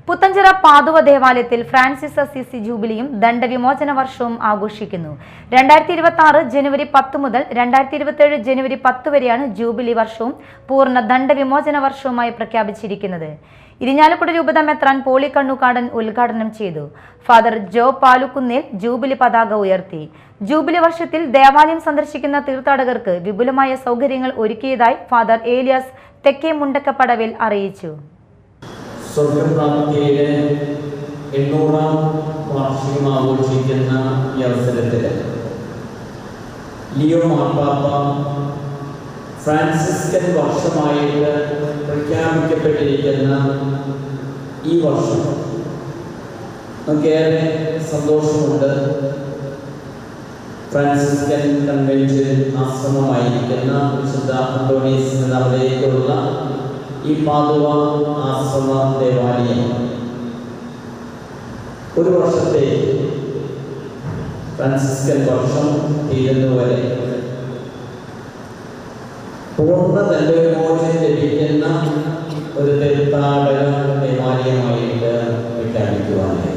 പുത്തഞ്ചിറ പാതുവ ദേവാലയത്തിൽ Francis Assisi ജൂബിലിയും ദണ്ഡവിമോചന വർഷവും ആഘോഷിക്കുന്നു. 2026 ജനുവരി 10 മുതൽ 2027 ജനുവരി 10 വരെയാണ് ജൂബിലി വർഷവും പൂർണ്ണ ദണ്ഡവിമോചന വർഷവുമായി പ്രഖ്യാപിച്ചിരിക്കുന്നത്. ഇരിഞ്ഞാലക്കുട രൂപത മെത്രാൻ പോളി കണ്ണുകാടൻ ഉദ്ഘാടനം ചെയ്തു. ഫാദർ ജോ പാലുക്കുന്നേൽ ജൂബിലി പതാക ഉയർത്തി. ജൂബിലി വർഷത്തിൽ ദേവാലയം സന്ദർശിക്കുന്ന തീർത്ഥാടകർക്ക് വിപുലമായ സൗകര്യങ്ങൾ ഒരുക്കിയതായി ഫാദർ ഏലിയാസ് തെക്കേ മുണ്ടക്കപ്പടവിൽ അറിയിച്ചു. സ്വർഗപ്രാപ്തിയുടെ 800-ാം വാർഷികം ആഘോഷിക്കുന്ന ഈ അവസരത്തിൽ ലിയോ മാർപ്പാപ്പ ഫ്രാൻസിസ്കൻ വർഷമായിട്ട് പ്രഖ്യാപിക്കപ്പെട്ടിരിക്കുന്ന ഈ വർഷം നമുക്കേറെ സന്തോഷമുണ്ട്. ഫ്രാൻസിസ്കൻ കൺവെൻഷൻ ആശ്രമമായിരിക്കുന്ന വിശുദ്ധ അന്തോണീസ് നഗരത്തിലുള്ള ഈ പാതുവ ആശ്രമ ദേവാലയം ഒരു വർഷത്തെ ഫ്രാൻസിസ്കൻ വർഷം തീരുന്നവരെ പൂർണ്ണ ദണ്ഡവിമോചനം ലഭിക്കുന്ന ഒരു തീർത്ഥാടക ദേവാലയമായിട്ട് പ്രഖ്യാപിക്കുവാനായി